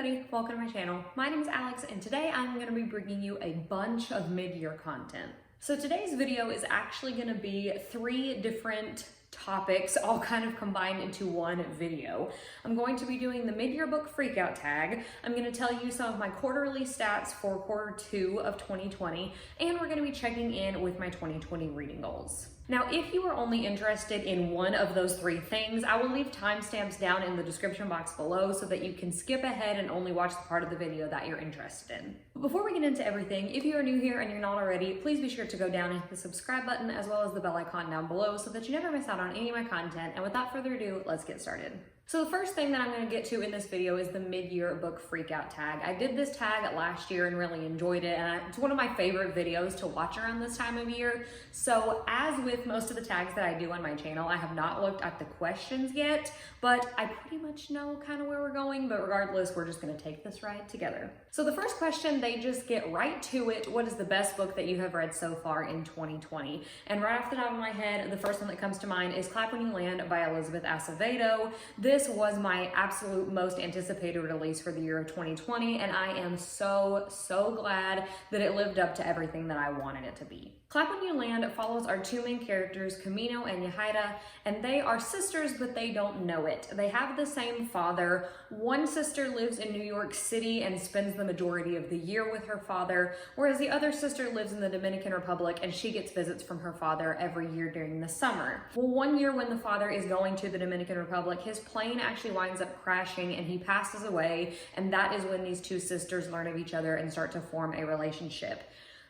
everybody, welcome to my channel. My name is Alex and today I'm going to be bringing you a bunch of mid-year content. So today's video is actually going to be 3 different topics all kind of combined into one video. I'm going to be doing the mid-year book freakout tag. I'm going to tell you some of my quarterly stats for Q2 of 2020, and we're going to be checking in with my 2020 reading goals. Now, if you are only interested in one of those 3 things, I will leave timestamps down in the description box below so that you can skip ahead and only watch the part of the video that you're interested in. But before we get into everything, if you are new here and you're not already, please be sure to go down and hit the subscribe button as well as the bell icon down below so that you never miss out on any of my content. And without further ado, let's get started. So the first thing that I'm going to get to in this video is the mid-year book freakout tag. I did this tag last year and really enjoyed it, and it's one of my favorite videos to watch around this time of year. So as with most of the tags that I do on my channel, I have not looked at the questions yet, but I pretty much know kind of where we're going, but regardless, we're just going to take this ride together. So the first question, they just get right to it. What is the best book that you have read so far in 2020? And right off the top of my head, the first one that comes to mind is Clap When You Land by Elizabeth Acevedo. This was my absolute most anticipated release for the year of 2020, and I am so glad that it lived up to everything that I wanted it to be. Clap When You Land follows our 2 main characters, Camino and Yahaira, and they are sisters, but they don't know it. They have the same father. One sister lives in New York City and spends the majority of the year with her father, whereas the other sister lives in the Dominican Republic and she gets visits from her father every year during the summer. Well, one year when the father is going to the Dominican Republic, his plane actually winds up crashing and he passes away, and that is when these 2 sisters learn of each other and start to form a relationship.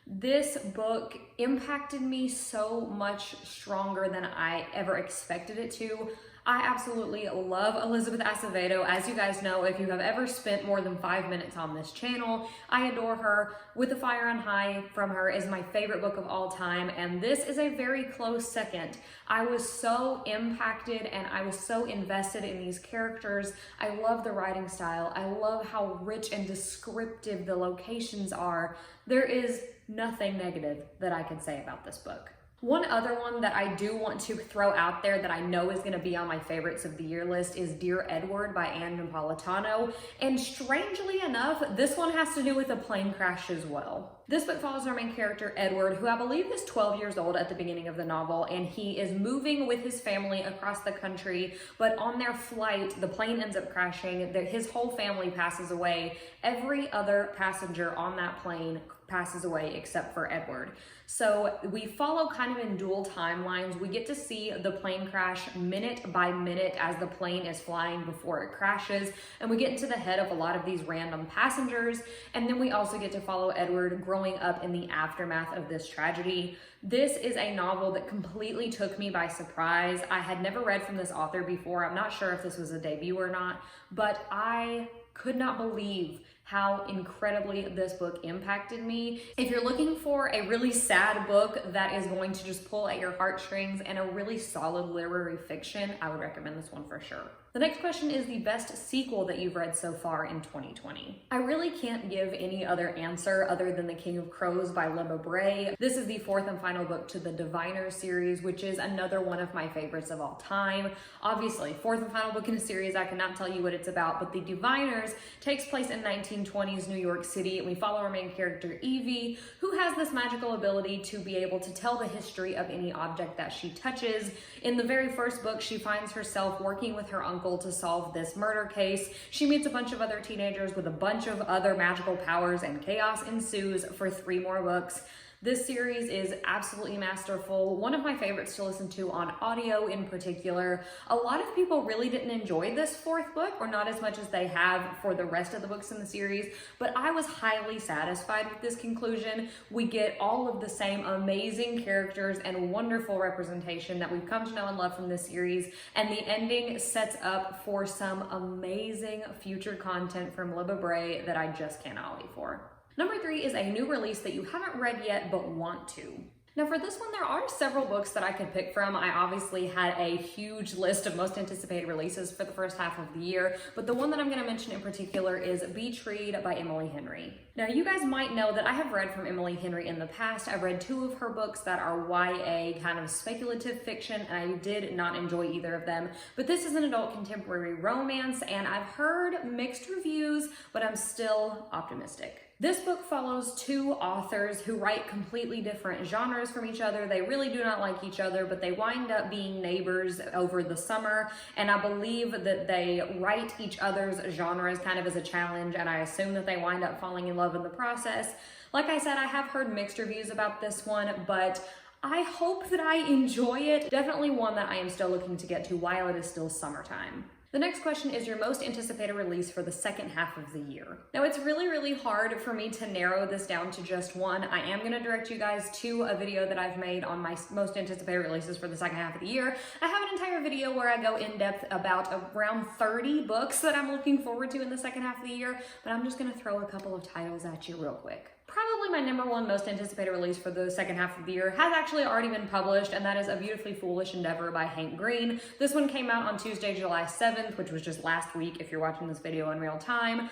This book impacted me so much stronger than I ever expected it to. I absolutely love Elizabeth Acevedo. As you guys know, if you have ever spent more than 5 minutes on this channel, I adore her. With the Fire on High from her is my favorite book of all time, and this is a very close second. I was so impacted and I was so invested in these characters. I love the writing style. I love how rich and descriptive the locations are. There is nothing negative that I can say about this book. One other one that I do want to throw out there that I know is going to be on my favorites of the year list is Dear Edward by Anne Napolitano. And strangely enough, this one has to do with a plane crash as well. This book follows our main character, Edward, who I believe is 12 years old at the beginning of the novel, and he is moving with his family across the country, but on their flight, the plane ends up crashing. His whole family passes away. Every other passenger on that plane passes away except for Edward. So we follow kind of in dual timelines. We get to see the plane crash minute by minute as the plane is flying before it crashes, and we get into the head of a lot of these random passengers, and then we also get to follow Edward growing up in the aftermath of this tragedy. This is a novel that completely took me by surprise. I had never read from this author before. I'm not sure if this was a debut or not, but I could not believe how incredibly this book impacted me. If you're looking for a really sad book that is going to just pull at your heartstrings and a really solid literary fiction, I would recommend this one for sure. The next question is the best sequel that you've read so far in 2020. I really can't give any other answer other than The King of Crows by Libba Bray. This is the 4th and final book to the Diviner series, which is another one of my favorites of all time. Obviously, 4th and final book in a series, I cannot tell you what it's about, but The Diviners takes place in 1920s New York City, and we follow our main character, Evie, who has this magical ability to be able to tell the history of any object that she touches. In the very first book, she finds herself working with her uncle to solve this murder case. She meets a bunch of other teenagers with a bunch of other magical powers, and chaos ensues for 3 more books. This series is absolutely masterful. One of my favorites to listen to on audio in particular. A lot of people really didn't enjoy this 4th book, or not as much as they have for the rest of the books in the series, but I was highly satisfied with this conclusion. We get all of the same amazing characters and wonderful representation that we've come to know and love from this series, and the ending sets up for some amazing future content from Libba Bray that I just cannot wait for. Number 3 is a new release that you haven't read yet but want to. Now for this one, there are several books that I could pick from. I obviously had a huge list of most anticipated releases for the first half of the year, but the one that I'm going to mention in particular is Be Treed by Emily Henry. Now you guys might know that I have read from Emily Henry in the past. I've read 2 of her books that are YA kind of speculative fiction, and I did not enjoy either of them. But this is an adult contemporary romance, and I've heard mixed reviews, but I'm still optimistic. This book follows two authors who write completely different genres from each other. They really do not like each other, but they wind up being neighbors over the summer, and I believe that they write each other's genres kind of as a challenge, and I assume that they wind up falling in love in the process. Like I said, I have heard mixed reviews about this one, but I hope that I enjoy it. Definitely one that I am still looking to get to while it is still summertime. The next question is your most anticipated release for the second half of the year. Now, it's really hard for me to narrow this down to just one. I am going to direct you guys to a video that I've made on my most anticipated releases for the second half of the year. I have an entire video where I go in depth about around 30 books that I'm looking forward to in the second half of the year, but I'm just going to throw a couple of titles at you real quick. Probably my number one most anticipated release for the second half of the year has actually already been published, and that is A Beautifully Foolish Endeavor by Hank Green. This one came out on Tuesday, July 7th, which was just last week if you're watching this video in real time.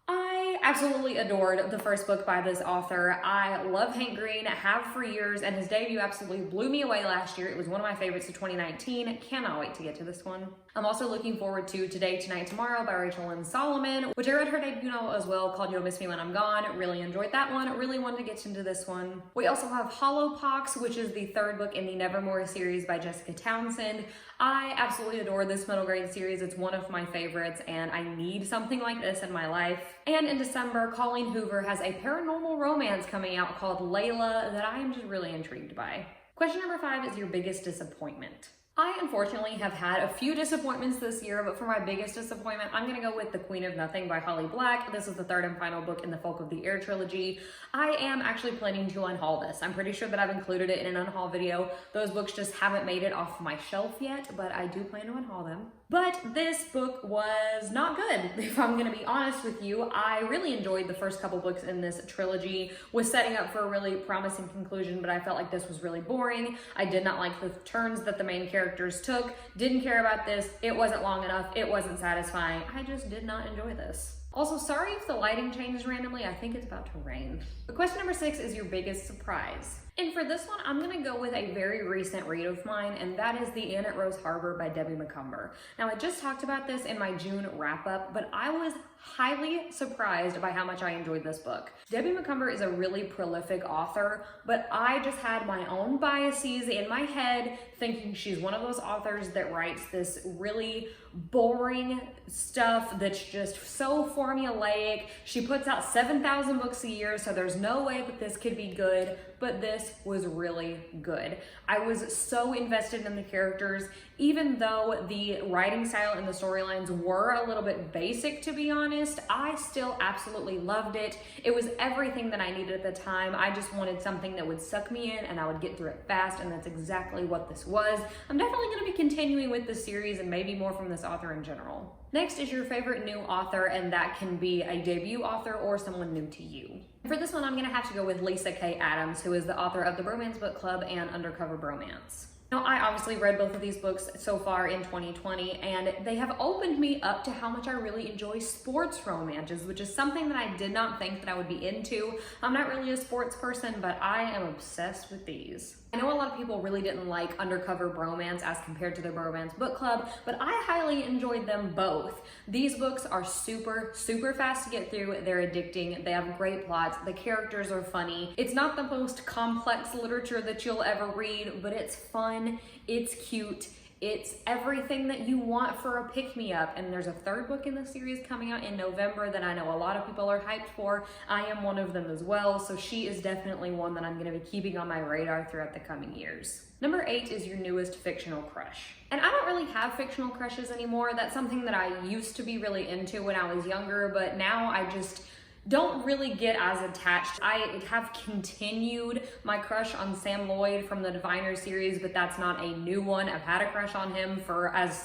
I absolutely adored the first book by this author. I love Hank Green, have for years, and his debut absolutely blew me away last year. It was one of my favorites of 2019. Cannot wait to get to this one. I'm also looking forward to Today, Tonight, Tomorrow by Rachel Lynn Solomon, which I read her debut novel as well, called You'll Miss Me When I'm Gone. Really enjoyed that one. Really wanted to get into this one. We also have Hollowpox, which is the third book in the Nevermore series by Jessica Townsend. I absolutely adore this middle grade series. It's one of my favorites, and I need something like this in my life. And in December, Colleen Hoover has a paranormal romance coming out called Layla that I am just really intrigued by. Question number 5 is your biggest disappointment. I unfortunately have had a few disappointments this year, but for my biggest disappointment, I'm gonna go with The Queen of Nothing by Holly Black. This is the third and final book in the Folk of the Air trilogy. I am actually planning to unhaul this. I'm pretty sure that I've included it in an unhaul video. Those books just haven't made it off my shelf yet, but I do plan to unhaul them. But this book was not good, if I'm gonna be honest with you. I really enjoyed the first couple books in this trilogy, was setting up for a really promising conclusion, but I felt like this was really boring. I did not like the turns that the main characters took, didn't care about this, it wasn't long enough, it wasn't satisfying. I just did not enjoy this. Also, sorry if the lighting changes randomly, I think it's about to rain. But question number 6 is your biggest surprise. And for this one, I'm gonna go with a very recent read of mine, and that is The Inn at Rose Harbor by Debbie McCumber. Now, I just talked about this in my June wrap-up, but I was highly surprised by how much I enjoyed this book. Debbie McCumber is a really prolific author, but I just had my own biases in my head thinking she's one of those authors that writes this really boring stuff that's just so formulaic. She puts out 7,000 books a year, so there's no way that this could be good, but this was really good. I was so invested in the characters, even though the writing style and the storylines were a little bit basic, to be honest. I still absolutely loved it. It was everything that I needed at the time. I just wanted something that would suck me in and I would get through it fast, and that's exactly what this was. I'm definitely going to be continuing with the series and maybe more from this author in general. Next is your favorite new author, and that can be a debut author or someone new to you. For this one, I'm going to have to go with Lisa K. Adams, who is the author of The Bromance Book Club and Undercover Bromance. Now, I obviously read both of these books so far in 2020, and they have opened me up to how much I really enjoy sports romances, which is something that I did not think that I would be into. I'm not really a sports person, but I am obsessed with these. I know a lot of people really didn't like Undercover Bromance as compared to the Bromance Book Club, but I highly enjoyed them both. These books are super fast to get through. They're addicting. They have great plots. The characters are funny. It's not the most complex literature that you'll ever read, but it's fun. It's cute. It's everything that you want for a pick-me-up. And there's a third book in the series coming out in November that I know a lot of people are hyped for. I am one of them as well, so she is definitely one that I'm going to be keeping on my radar throughout the coming years. Number 8 is your newest fictional crush. And I don't really have fictional crushes anymore. That's something that I used to be really into when I was younger, but now I just don't really get as attached. I have continued my crush on Sam Lloyd from the Diviner series, but that's not a new one. I've had a crush on him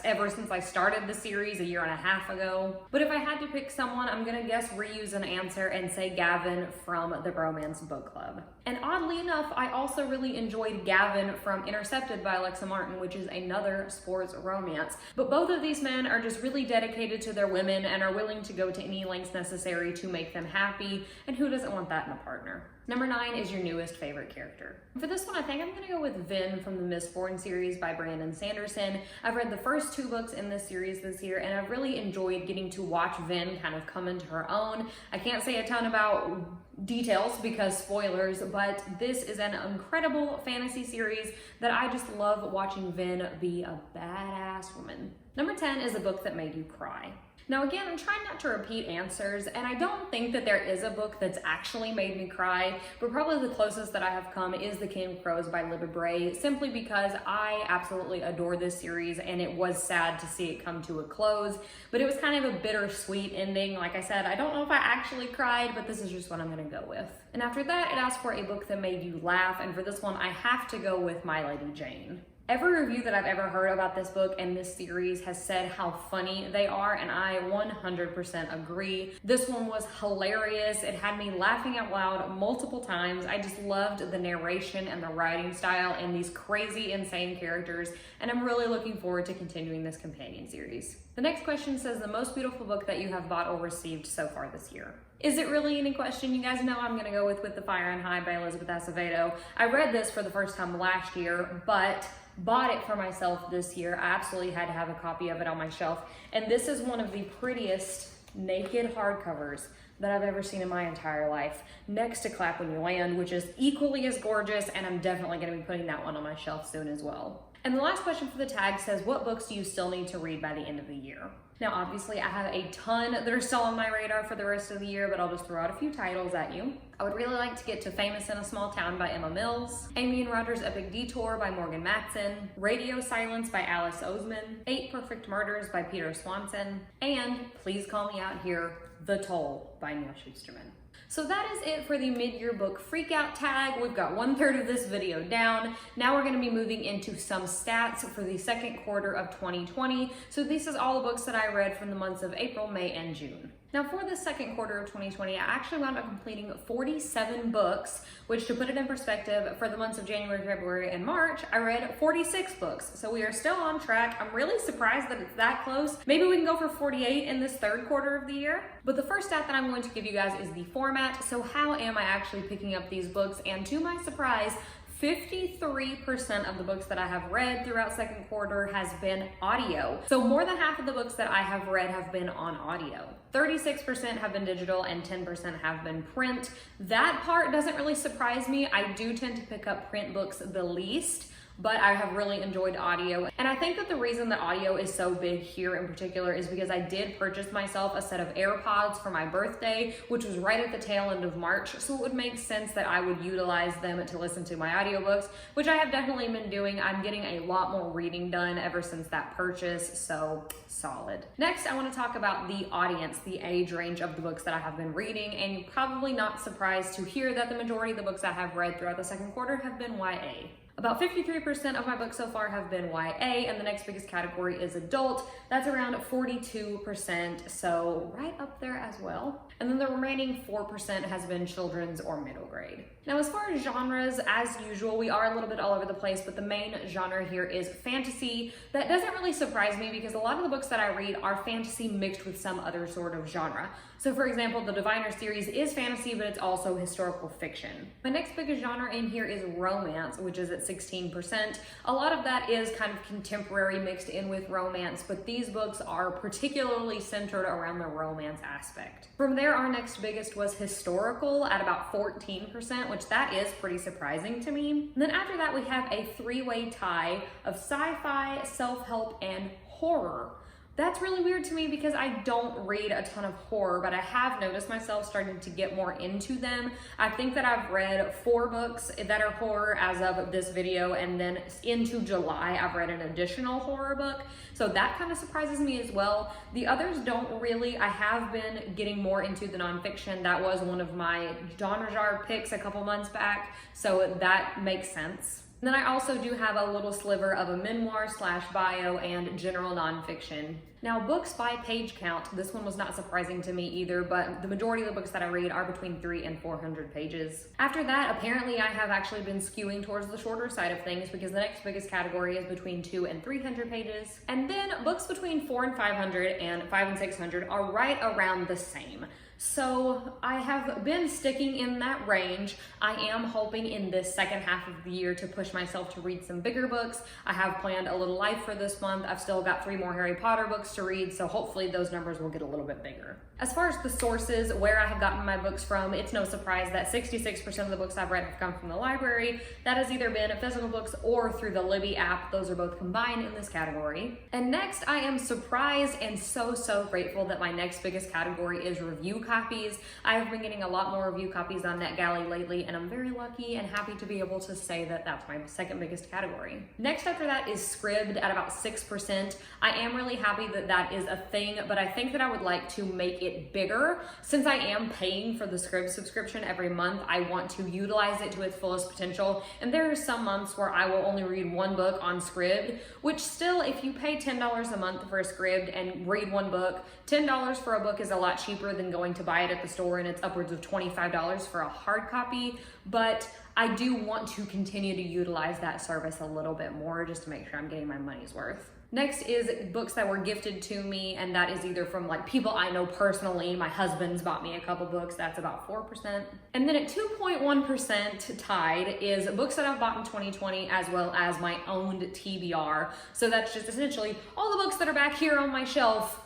ever since I started the series a year and a half ago. But if I had to pick someone, I'm gonna guess reuse an answer and say Gavin from the Bromance Book Club. And oddly enough, I also really enjoyed Gavin from Intercepted by Alexa Martin, which is another sports romance. But both of these men are just really dedicated to their women and are willing to go to any lengths necessary to make them happy, and who doesn't want that in a partner? Number 9 is your newest favorite character. For this one, I think I'm gonna go with Vin from the Mistborn series by Brandon Sanderson. I've read the first 2 books in this series this year, and I've really enjoyed getting to watch Vin kind of come into her own. I can't say a ton about details because spoilers, but this is an incredible fantasy series that I just love watching Vin be a badass woman. Number 10 is a book that made you cry. Now again, I'm trying not to repeat answers, and I don't think that there is a book that's actually made me cry, but probably the closest that I have come is The King of Crows by Libba Bray, simply because I absolutely adore this series, and it was sad to see it come to a close, but it was kind of a bittersweet ending. Like I said, I don't know if I actually cried, but this is just what I'm gonna go with. And after that, it asks for a book that made you laugh, and for this one, I have to go with My Lady Jane. Every review that I've ever heard about this book and this series has said how funny they are, and I 100% agree. This one was hilarious. It had me laughing out loud multiple times. I just loved the narration and the writing style and these crazy, insane characters, and I'm really looking forward to continuing this companion series. The next question says the most beautiful book that you have bought or received so far this year. Is it really any question? You guys know I'm gonna go with the Fire and High by Elizabeth Acevedo. I read this for the first time last year, but bought it for myself this year. I absolutely had to have a copy of it on my shelf. And this is one of the prettiest naked hardcovers that I've ever seen in my entire life, next to Clap When You Land, which is equally as gorgeous, and I'm definitely gonna be putting that one on my shelf soon as well. And the last question for the tag says, what books do you still need to read by the end of the year? Now, obviously, I have a ton that are still on my radar for the rest of the year, but I'll just throw out a few titles at you. I would really like to get to Famous in a Small Town by Emma Mills, Amy and Roger's Epic Detour by Morgan Matson, Radio Silence by Alice Oseman, 8 Perfect Murders by Peter Swanson, and Please Call Me Out Here, The Toll by Neil Shusterman. So that is it for the mid-year book freakout tag. We've got 1/3 of this video down. Now we're gonna be moving into some stats for the second quarter of 2020. So this is all the books that I read from the months of April, May, and June. Now for the second quarter of 2020, I actually wound up completing 47 books, which to put it in perspective, for the months of January, February, and March, I read 46 books. So we are still on track. I'm really surprised that it's that close. Maybe we can go for 48 in this third quarter of the year. But the first stat that I'm going to give you guys is the format. So how am I actually picking up these books? And to my surprise, 53% of the books that I have read throughout second quarter has been audio. So more than half of the books that I have read have been on audio. 36% have been digital and 10% have been print. That part doesn't really surprise me. I do tend to pick up print books the least, but I have really enjoyed audio. And I think that the reason that audio is so big here in particular is because I did purchase myself a set of AirPods for my birthday, which was right at the tail end of March. So it would make sense that I would utilize them to listen to my audiobooks, which I have definitely been doing. I'm getting a lot more reading done ever since that purchase, so solid. Next, I want to talk about the audience, the age range of the books that I have been reading, and you're probably not surprised to hear that the majority of the books I have read throughout the second quarter have been YA. About 53% of my books so far have been YA, and the next biggest category is adult. That's around 42%, so right up there as well. And then the remaining 4% has been children's or middle grade. Now, as far as genres, as usual, we are a little bit all over the place, but the main genre here is fantasy. That doesn't really surprise me because a lot of the books that I read are fantasy mixed with some other sort of genre. So for example, the Diviner series is fantasy, but it's also historical fiction. My next biggest genre in here is romance, which is at 16%. A lot of that is kind of contemporary mixed in with romance, but these books are particularly centered around the romance aspect. From there, our next biggest was historical at about 14%, which that is pretty surprising to me. And then after that, we have a 3-way tie of sci-fi, self-help, and horror. That's really weird to me because I don't read a ton of horror, but I have noticed myself starting to get more into them. I think that I've read 4 books that are horror as of this video, and then into July, I've read an additional horror book. So that kind of surprises me as well. The others don't really. I have been getting more into the nonfiction. That was one of my genre jar picks a couple months back, so that makes sense. And then I also do have a little sliver of a memoir / bio and general nonfiction Now, books by page count, this one was not surprising to me either, but the majority of the books that I read are between 300 and 400 pages. After that, apparently I have actually been skewing towards the shorter side of things because the next biggest category is between 200 and 300 pages. And then books between 400 and 500 and 500 and 600 are right around the same. So I have been sticking in that range. I am hoping in this second half of the year to push myself to read some bigger books. I have planned A Little Life for this month. I've still got 3 more Harry Potter books to read, so hopefully those numbers will get a little bit bigger. As far as the sources, where I have gotten my books from, it's no surprise that 66% of the books I've read have come from the library. That has either been physical books or through the Libby app. Those are both combined in this category. And next, I am surprised and so grateful that my next biggest category is review copies. I have been getting a lot more review copies on NetGalley lately, and I'm very lucky and happy to be able to say that that's my second biggest category. Next after that is Scribd at about 6%. I am really happy that that is a thing, but I think that I would like to make it bigger. Since I am paying for the Scribd subscription every month, I want to utilize it to its fullest potential, and there are some months where I will only read 1 book on Scribd, which still, if you pay $10 a month for a Scribd and read 1 book, $10 for a book is a lot cheaper than going to buy it at the store, and it's upwards of $25 for a hard copy, but I do want to continue to utilize that service a little bit more just to make sure I'm getting my money's worth. Next is books that were gifted to me, and that is either from like people I know personally. My husband's bought me a couple books, that's about 4%. And then at 2.1% tied is books that I've bought in 2020 as well as my owned TBR. So that's just essentially all the books that are back here on my shelf,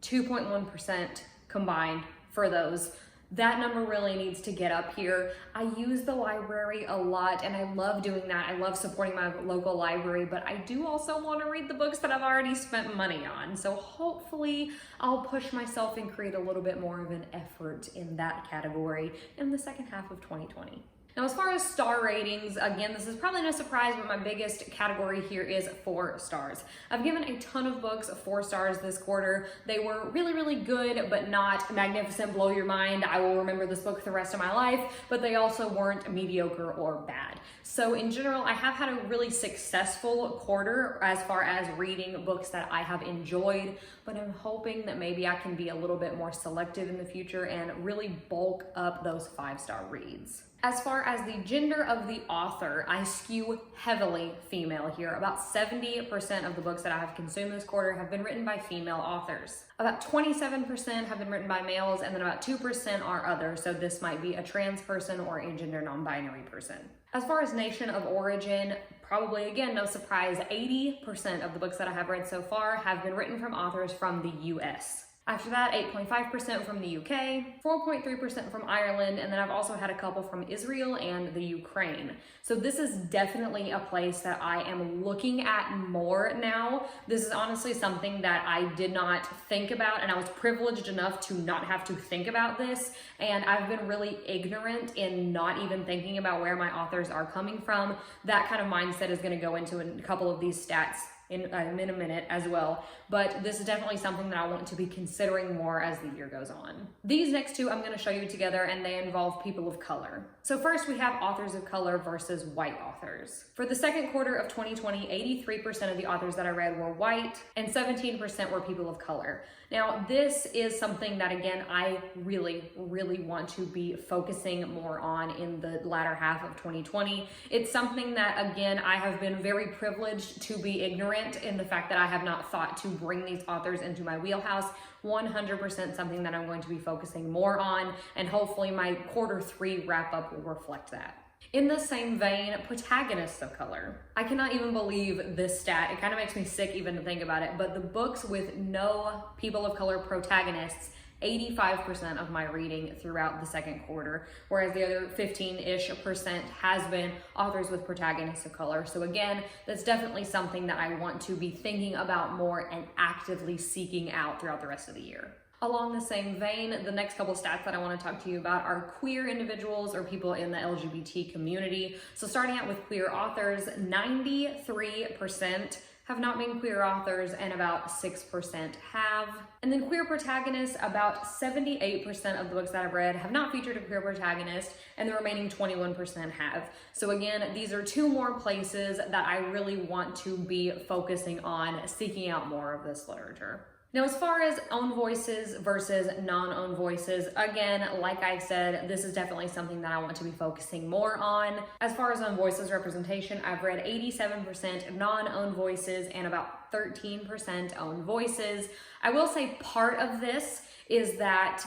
2.1% combined for those. That number really needs to get up here. I use the library a lot and I love doing that. I love supporting my local library, but I do also want to read the books that I've already spent money on. So hopefully I'll push myself and create a little bit more of an effort in that category in the second half of 2020. Now, as far as star ratings, again, this is probably no surprise, but my biggest category here is 4 stars. I've given a ton of books 4 stars this quarter. They were really good, but not magnificent, blow your mind, I will remember this book the rest of my life, but they also weren't mediocre or bad. So in general, I have had a really successful quarter as far as reading books that I have enjoyed, but I'm hoping that maybe I can be a little bit more selective in the future and really bulk up those 5-star reads. As far as the gender of the author, I skew heavily female here. About 70% of the books that I have consumed this quarter have been written by female authors. About 27% have been written by males, and then about 2% are other, so this might be a trans person or a gender non-binary person. As far as nation of origin, probably again, no surprise, 80% of the books that I have read so far have been written from authors from the US. After that, 8.5% from the UK, 4.3% from Ireland, and then I've also had a couple from Israel and the Ukraine. So this is definitely a place that I am looking at more now. This is honestly something that I did not think about, and I was privileged enough to not have to think about this, and I've been really ignorant in not even thinking about where my authors are coming from. That kind of mindset is going to go into a couple of these stats in a minute as well, but this is definitely something that I want to be considering more as the year goes on. These next 2 I'm going to show you together, and they involve people of color. So first we have authors of color versus white authors. For the second quarter of 2020, 83% of the authors that I read were white and 17% were people of color. Now this is something that again I really want to be focusing more on in the latter half of 2020. It's something that again I have been very privileged to be ignorant in the fact that I have not thought to bring these authors into my wheelhouse. 100% something that I'm going to be focusing more on, and hopefully my quarter 3 wrap up will reflect that. In the same vein, protagonists of color. I cannot even believe this stat. It kind of makes me sick even to think about it, but the books with no people of color protagonists, 85% of my reading throughout the second quarter, whereas the other 15-ish% has been authors with protagonists of color. So again, that's definitely something that I want to be thinking about more and actively seeking out throughout the rest of the year. Along the same vein, the next couple stats that I want to talk to you about are queer individuals or people in the LGBT community. So starting out with queer authors, 93% have not been queer authors and about 6% have. And then queer protagonists, about 78% of the books that I've read have not featured a queer protagonist, and the remaining 21% have. So again, these are 2 more places that I really want to be focusing on seeking out more of this literature. Now, as far as own voices versus non-own voices, again, like I said, this is definitely something that I want to be focusing more on. As far as own voices representation, I've read 87% non-own voices and about 13% own voices. I will say part of this is that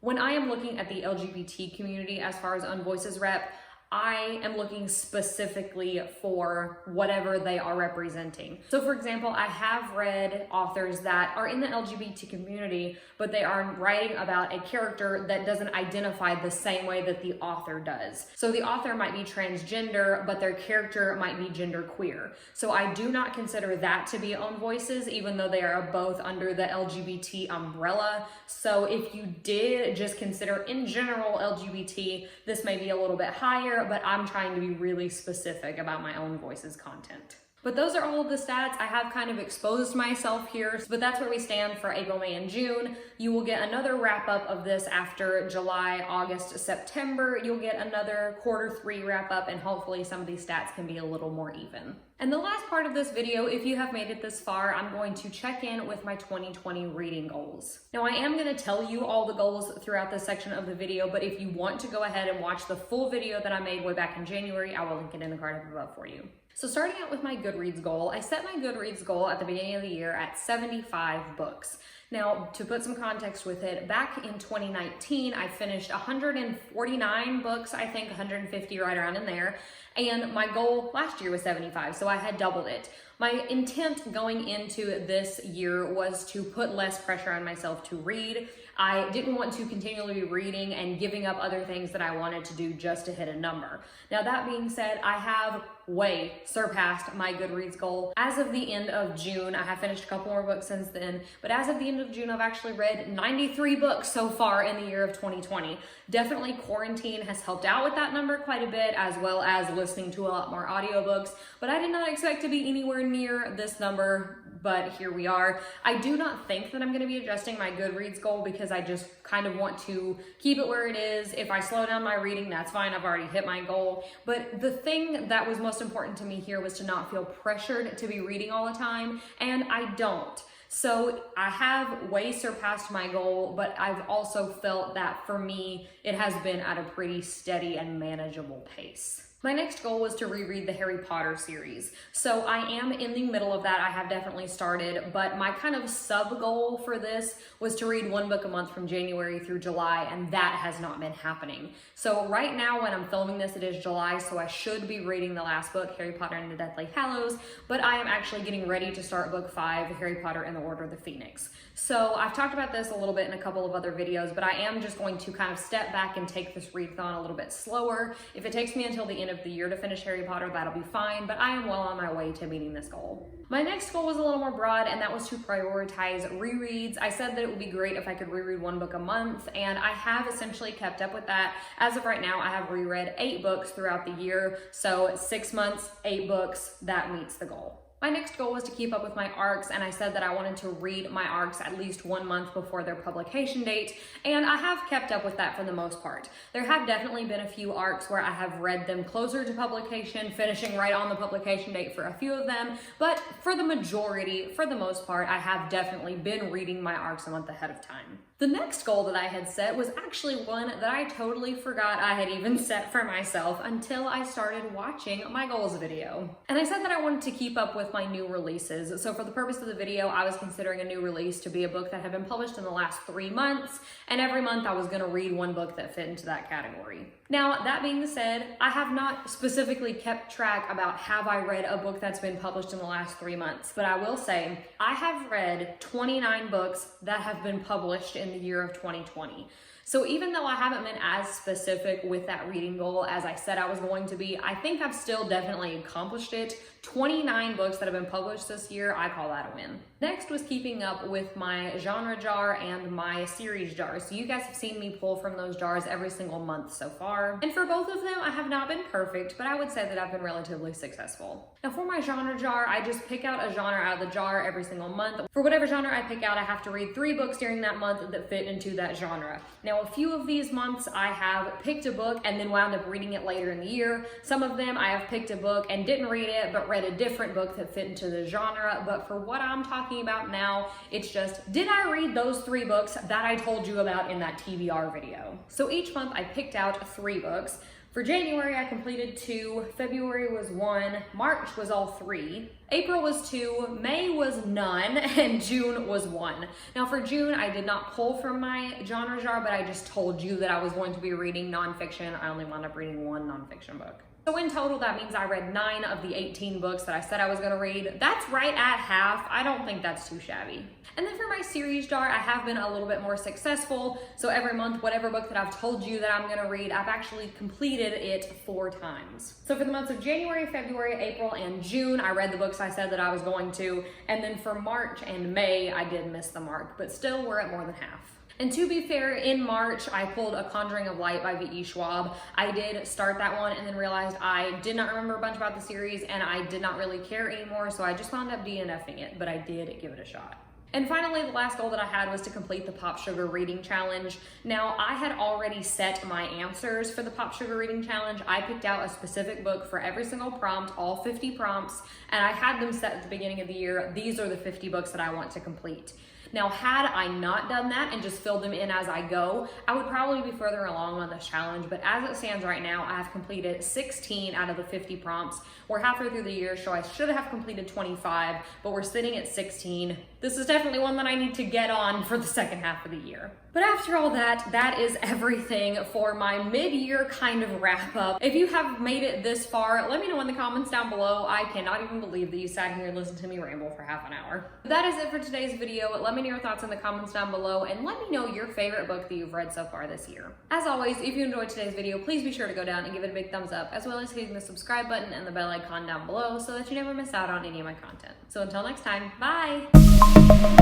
when I am looking at the LGBT community as far as own voices rep, I am looking specifically for whatever they are representing. So for example, I have read authors that are in the LGBT community, but they are writing about a character that doesn't identify the same way that the author does. So the author might be transgender, but their character might be genderqueer. So I do not consider that to be own voices, even though they are both under the LGBT umbrella. So if you did just consider in general LGBT, this may be a little bit higher, but I'm trying to be really specific about my own voices content. But those are all of the stats. I have kind of exposed myself here, but that's where we stand for April, May, and June. You will get another wrap up of this after July, August, September. You'll get another Q3 wrap up, and hopefully some of these stats can be a little more even. And the last part of this video, if you have made it this far, I'm going to check in with my 2020 reading goals. Now, I am going to tell you all the goals throughout this section of the video, but if you want to go ahead and watch the full video that I made way back in January, I will link it in the card up above for you. So starting out with my Goodreads goal, I set my Goodreads goal at the beginning of the year at 75 books. Now, to put some context with it, back in 2019, I finished 149 books, I think 150 right around in there, and my goal last year was 75, so I had doubled it. My intent going into this year was to put less pressure on myself to read. I didn't want to continually be reading and giving up other things that I wanted to do just to hit a number. Now, that being said, I have way surpassed my Goodreads goal. As of the end of June, I have finished a couple more books since then, but as of the end of June, I've actually read 93 books so far in the year of 2020. Definitely quarantine has helped out with that number quite a bit, as well as listening to a lot more audiobooks, but I did not expect to be anywhere near this number, but here we are. I do not think that I'm going to be adjusting my Goodreads goal because I just kind of want to keep it where it is. If I slow down my reading, that's fine. I've already hit my goal. But the thing that was most important to me here was to not feel pressured to be reading all the time, and I don't. So I have way surpassed my goal, but I've also felt that for me, it has been at a pretty steady and manageable pace. My next goal was to reread the Harry Potter series. So I am in the middle of that. I have definitely started, but my kind of sub goal for this was to read one book a month from January through July, and that has not been happening. So right now when I'm filming this, it is July, so I should be reading the last book, Harry Potter and the Deathly Hallows, but I am actually getting ready to start book 5, Harry Potter and the Order of the Phoenix. So I've talked about this a little bit in a couple of other videos, but I am just going to kind of step back and take this readathon a little bit slower. If it takes me until the end of the year to finish Harry Potter, that'll be fine, but I am well on my way to meeting this goal. My next goal was a little more broad, and that was to prioritize rereads. I said that it would be great if I could reread one book a month, and I have essentially kept up with that. As of right now, I have reread 8 books throughout the year, so 6 months, 8 books, that meets the goal. My next goal was to keep up with my ARCs, and I said that I wanted to read my ARCs at least 1 month before their publication date, and I have kept up with that for the most part. There have definitely been a few ARCs where I have read them closer to publication, finishing right on the publication date for a few of them, but for the majority, for the most part, I have definitely been reading my ARCs a month ahead of time. The next goal that I had set was actually one that I totally forgot I had even set for myself until I started watching my goals video. And I said that I wanted to keep up with my new releases. So for the purpose of the video, I was considering a new release to be a book that had been published in the last 3 months, and every month I was going to read one book that fit into that category. Now, that being said, I have not specifically kept track about have I read a book that's been published in the last 3 months, but I will say I have read 29 books that have been published in the year of 2020. So even though I haven't been as specific with that reading goal as I said I was going to be, I think I've still definitely accomplished it. 29 books that have been published this year, I call that a win. Next was keeping up with my genre jar and my series jar. So you guys have seen me pull from those jars every single month so far. And for both of them, I have not been perfect, but I would say that I've been relatively successful. Now for my genre jar, I just pick out a genre out of the jar every single month. For whatever genre I pick out, I have to read 3 books during that month that fit into that genre. Now a few of these months I have picked a book and then wound up reading it later in the year. Some of them I have picked a book and didn't read it, but read a different book that fit into the genre, but for what I'm talking about now, it's just, did I read those 3 books that I told you about in that TBR video? So each month I picked out 3 books. For January, I completed 2, February was 1, March was all 3, April was 2, May was none, and June was 1. Now for June, I did not pull from my genre jar, but I just told you that I was going to be reading nonfiction. I only wound up reading 1 nonfiction book. So in total, that means I read 9 of the 18 books that I said I was gonna read. That's right at half. I don't think that's too shabby. And then for my series jar, I have been a little bit more successful. So every month, whatever book that I've told you that I'm gonna read, I've actually completed it 4 times. So for the months of January, February, April, and June, I read the books I said that I was going to. And then for March and May, I did miss the mark, but still we're at more than half. And to be fair, in March, I pulled A Conjuring of Light by V.E. Schwab. I did start that one and then realized I did not remember a bunch about the series and I did not really care anymore, so I just wound up DNFing it, but I did give it a shot. And finally, the last goal that I had was to complete the Pop Sugar Reading Challenge. Now, I had already set my answers for the Pop Sugar Reading Challenge. I picked out a specific book for every single prompt, all 50 prompts, and I had them set at the beginning of the year. These are the 50 books that I want to complete. Now, had I not done that and just filled them in as I go, I would probably be further along on this challenge, but as it stands right now, I have completed 16 out of the 50 prompts. We're halfway through the year, so I should have completed 25, but we're sitting at 16. This is definitely one that I need to get on for the second half of the year. But after all that, that is everything for my mid-year kind of wrap up. If you have made it this far, let me know in the comments down below. I cannot even believe that you sat here and listened to me ramble for half an hour. But that is it for today's video. Let me know your thoughts in the comments down below and let me know your favorite book that you've read so far this year. As always, if you enjoyed today's video, please be sure to go down and give it a big thumbs up, as well as hitting the subscribe button and the bell icon down below so that you never miss out on any of my content. So until next time, bye!